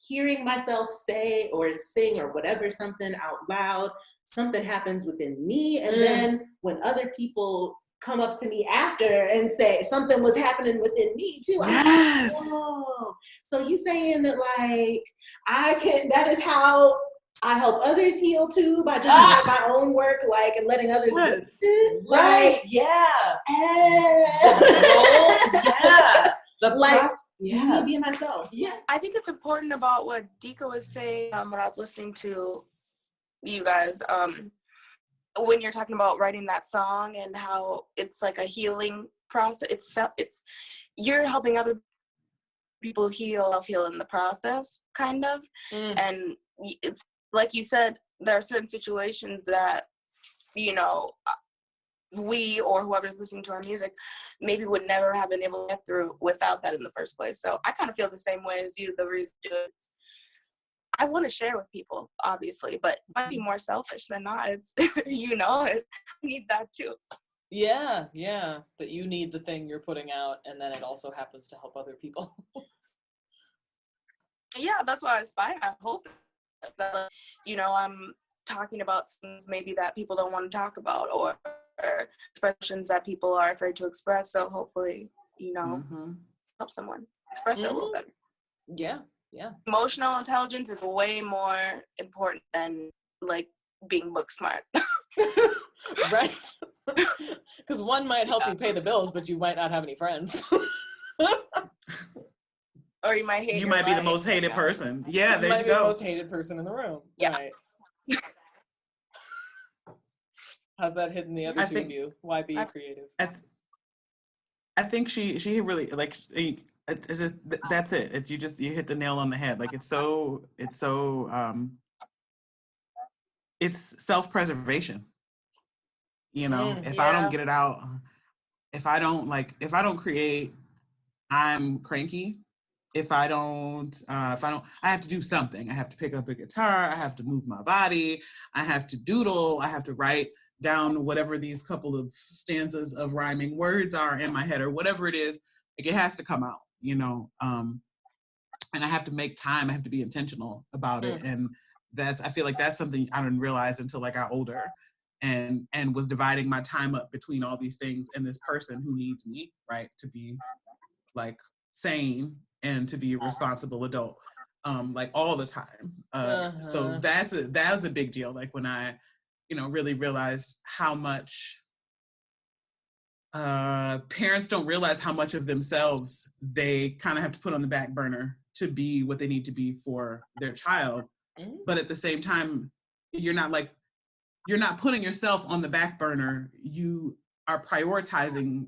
hearing myself say or sing or whatever, something out loud, something happens within me. And then when other people come up to me after and say something was happening within me too, I'm like, whoa. So you saying that, like, that is how I help others heal too, by just doing my own work, like, and letting others witness it, right? Yeah. Me being myself. Yeah, I think it's important about what Deekah was saying when I was listening to you guys, when you're talking about writing that song and how it's like a healing process. It's you're helping other people heal in the process, kind of. And it's like you said, there are certain situations that, you know, we or whoever's listening to our music maybe would never have been able to get through without that in the first place. So I kind of feel the same way as you. The reason I want to share with people, obviously, but it might be more selfish than not. It's you know, I need that too. Yeah, that you need the thing you're putting out, and then it also happens to help other people. Yeah, that's what I aspire. I hope that, you know, I'm talking about things maybe that people don't want to talk about, or expressions that people are afraid to express. So hopefully, help someone express it a little bit. Yeah, yeah. Emotional intelligence is way more important than like being book smart. Right. Because one might help you pay the bills, but you might not have any friends. Or you might hate You your might be the life. most hated person. Yeah, You there might you be the go. most hated person in the room. Yeah. Right. How's that hitting the other two of you? Why be creative? I think she really like it's just that's it. You hit the nail on the head. Like it's self-preservation. You know, if I don't get it out, if I don't create, I'm cranky. If I have to do something. I have to pick up a guitar. I have to move my body. I have to doodle. I have to write down whatever these couple of stanzas of rhyming words are in my head or whatever it is. Like it has to come out, you know. And I have to make time. I have to be intentional about it. And I feel like that's something I didn't realize until I got older and was dividing my time up between all these things and this person who needs me, right, to be like sane and to be a responsible adult, like all the time. So that was a big deal. Like when I, really realized how much parents don't realize how much of themselves they kind of have to put on the back burner to be what they need to be for their child. But at the same time, you're not putting yourself on the back burner. You are prioritizing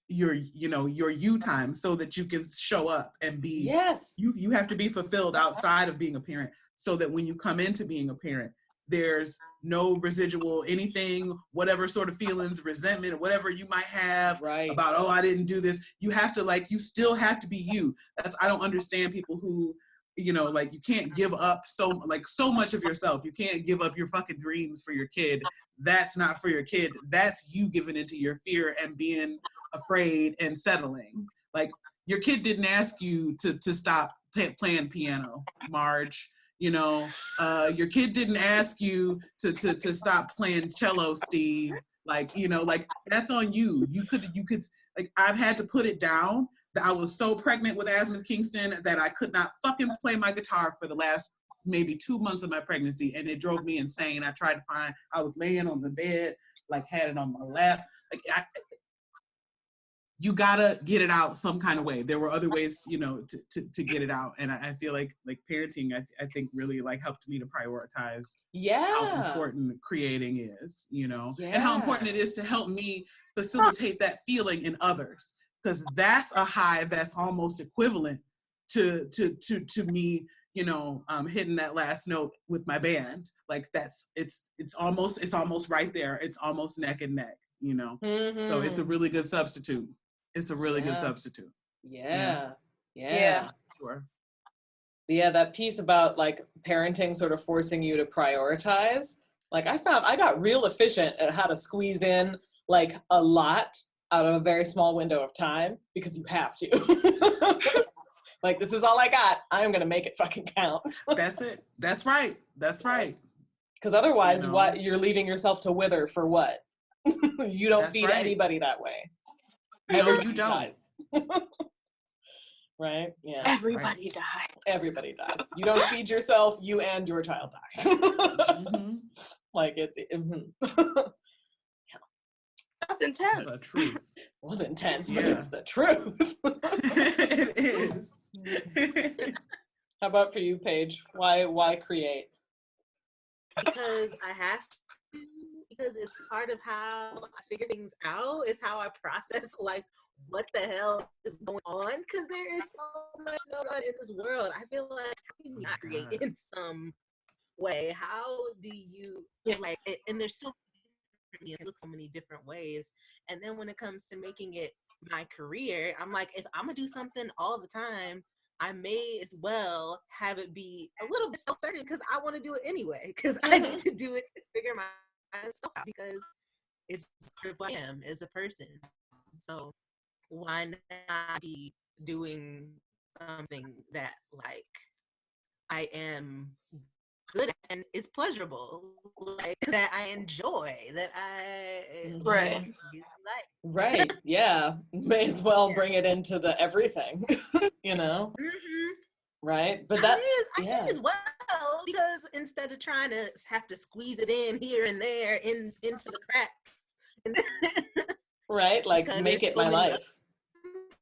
your you time so that you can show up and be you have to be fulfilled outside of being a parent so that when you come into being a parent, there's no residual anything, whatever sort of feelings, resentment, whatever you might have about, oh, I didn't do this. You have to you still have to be you. I don't understand people who, you can't give up so much of yourself. You can't give up your fucking dreams for your kid. That's not for your kid. That's you giving into your fear and being afraid and settling. Like your kid didn't ask you to stop playing piano, Marge. Your kid didn't ask you to stop playing cello, Steve. That's on you. You could I've had to put it down. That I was so pregnant with Asmith Kingston that I could not fucking play my guitar for the last maybe 2 months of my pregnancy, and it drove me insane. I was laying on the bed, had it on my lap. You gotta get it out some kind of way. There were other ways, to get it out. And I feel like parenting, I think really helped me to prioritize how important creating is, and how important it is to help me facilitate that feeling in others. Because that's a high that's almost equivalent to me, hitting that last note with my band. It's almost right there. It's almost neck and neck, So it's a really good substitute. It's a really good substitute. Yeah. Sure. Yeah, that piece about parenting sort of forcing you to prioritize. I found I got real efficient at how to squeeze in a lot out of a very small window of time, because you have to. This is all I got. I'm going to make it fucking count. That's it. That's right. That's right. Because otherwise, what you're leaving yourself to wither for what? You don't feed anybody that way. Everybody dies. Right? Yeah. Everybody dies. Everybody dies. You don't feed yourself, you and your child die. That's intense. That's the truth. It was intense, but it's the truth. It is. How about for you, Paige? Why create? Because I have to. Because it's part of how I figure things out. It's how I process what the hell is going on. Because there is so much going on in this world. I feel like how can you not create in some way? How do you and there's so many, it looks so many different ways. And then when it comes to making it my career, I'm like, if I'm gonna do something all the time, I may as well have it be a little bit self-certain because I want to do it anyway. Because I need to do it to figure myself out, because it's part of who I am as a person. So why not be doing something that I am good at and is pleasurable, like that I enjoy, that I Right. like. Right. Yeah. May as well bring it into the everything, you know? Mm-hmm. Right. But I that, may as well, because instead of trying to have to squeeze it in here and there into the cracks. right. Like, Because make there's it so my many life.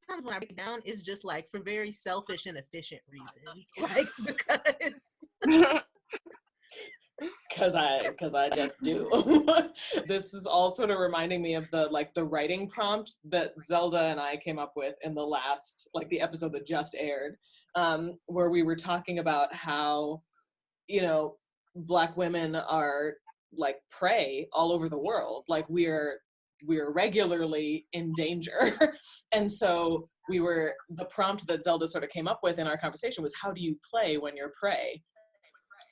Sometimes when I break it down, it's just like for very selfish and efficient reasons. Like, because Cause I just do. This is all sort of reminding me of the writing prompt that Zelda and I came up with in the last, like the episode that just aired, where we were talking about how, you know, Black women are like prey all over the world. Like we're regularly in danger. And so the prompt that Zelda sort of came up with in our conversation was, how do you play when you're prey?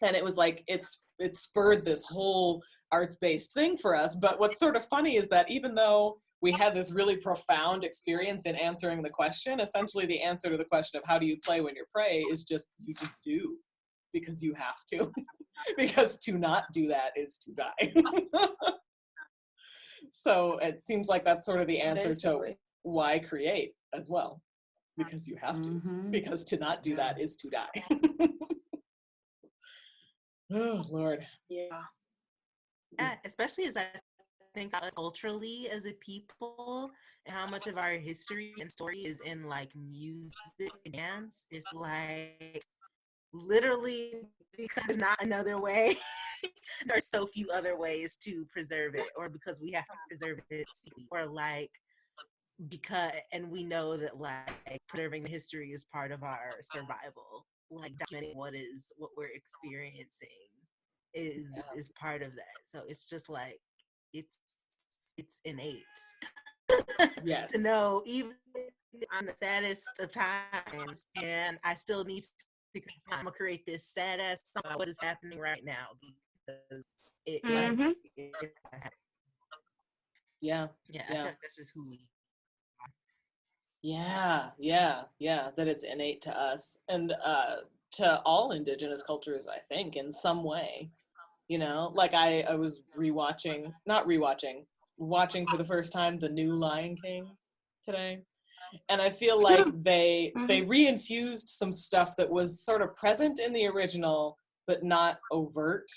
And it was like, it spurred this whole arts-based thing for us. But what's sort of funny is that even though we had this really profound experience in answering the question, essentially the answer to the question of how do you play when you're prey is just, you just do, because you have to. Because to not do that is to die. So it seems like that's sort of the answer to why create as well. Because you have to. Because to not do that is to die. Oh, Lord. yeah, especially as I think culturally as a people, and how much of our history and story is in like music and dance. It's like literally, because there's not another way. There's so few other ways to preserve it, or because we have to preserve it, or like because, and we know that like preserving the history is part of our survival. Like documenting what we're experiencing is part of that. So it's just like it's innate. Yes. To know, even on the saddest of times, and I still need to, I'm gonna create this sad ass song about what is happening right now, because it like yeah. I feel like that's just who we are. Yeah, that it's innate to us and to all indigenous cultures, I think, in some way. You know, like I was watching for the first time the new Lion King today. And I feel like they reinfused some stuff that was sort of present in the original, but not overt.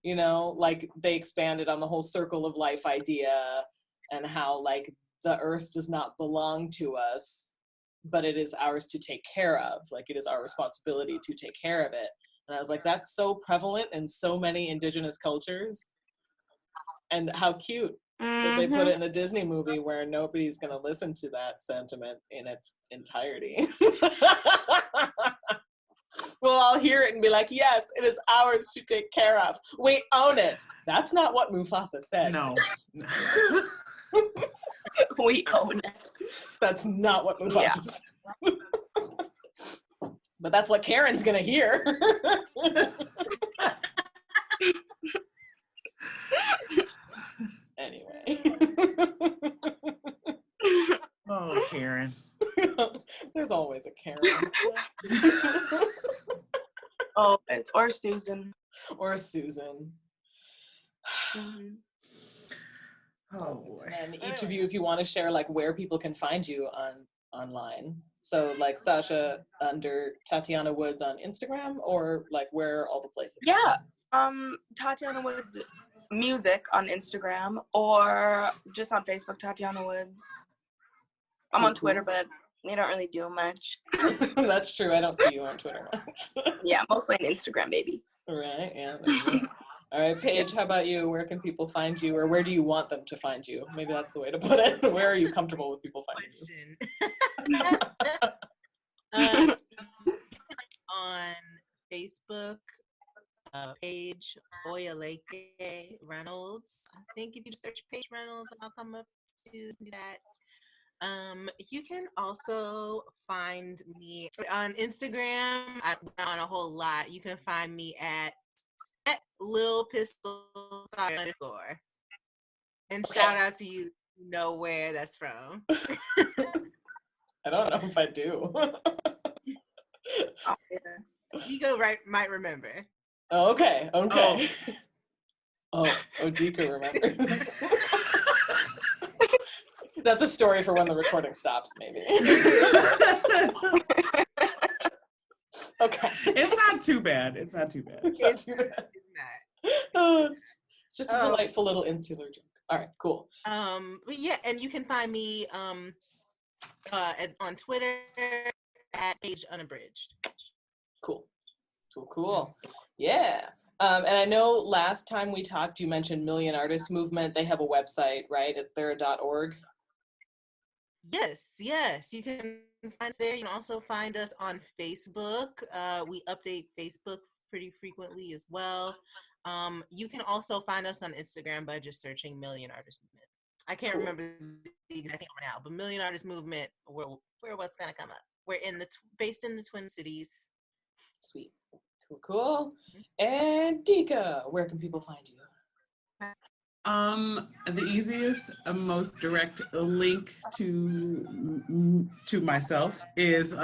You know, like they expanded on the whole circle of life idea and how like the earth does not belong to us, but it is ours to take care of. Like it is our responsibility to take care of it. And I was like, that's so prevalent in so many indigenous cultures. And how cute that they put it in a Disney movie where nobody's going to listen to that sentiment in its entirety. We'll all hear it and be like, yes, it is ours to take care of. We own it. That's not what Mufasa said. No. We own it. That's not what Mufasa said. But that's what Karen's going to hear. Anyway. Oh, Karen. There's always a Karen. Oh, it's or Susan. Or Susan. Oh boy. And each of you, if you want to share like where people can find you online. So like Sasha under Tatiana Woods on Instagram, or like where are all the places? Yeah. Tatiana Woods music on Instagram, or just on Facebook, Tatiana Woods. I'm on Twitter, but they don't really do much. That's true. I don't see you on Twitter much. Yeah, mostly on Instagram, baby. Right. Yeah. All right, Paige, how about you? Where can people find you, or where do you want them to find you? Maybe that's the way to put it. Where are you comfortable with people finding you? On Facebook, Paige Reynolds. I think if you search Paige Reynolds, I'll come up to that. You can also find me on Instagram. I'm on a whole lot. You can find me at Lil Pistol _. And shout out to you know where that's from. I don't know if I do. Oh, yeah. You might remember. Okay. Oh, Deekah remembers. That's a story for when the recording stops, maybe. Okay. It's not too bad. It's not too bad. It's not. Oh, it's just a delightful little insular joke. All right, cool. But yeah, and you can find me on Twitter at Paige Unabridged. Cool. Yeah. And I know last time we talked, you mentioned Million Artist Movement. They have a website, right? At their .org. Yes, you can find us there. You can also find us on Facebook. We update Facebook pretty frequently as well. You can also find us on Instagram by just searching Million Artist Movement. I can't remember the exact name now, but Million Artist Movement, where what's gonna come up. We're based in the Twin Cities. Sweet. Cool. And Deekah, where can people find you? The easiest, most direct link to myself is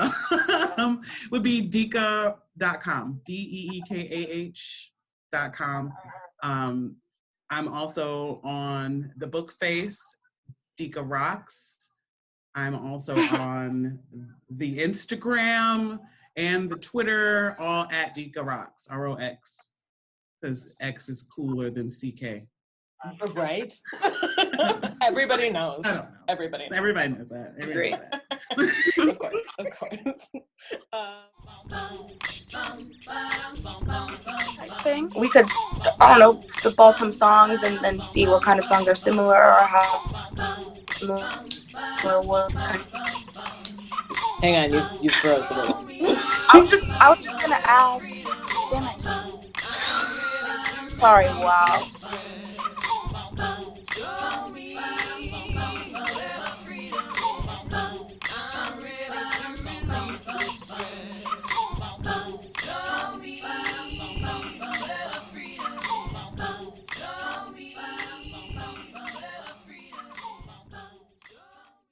would be Deekah.com, DEEKAH.com. I'm also on the book face, Deekah Rox. I'm also on the Instagram and the Twitter, all at Deekah Rox, ROX, because X is cooler than CK. Right? Everybody knows. I don't know. Everybody knows that. Agree. Of course. I think we could, I don't know, spitball some songs and then see what kind of songs are similar or how similar or what kind of. Hang on, you froze a little. I was just gonna ask. Damn it. Sorry, wow.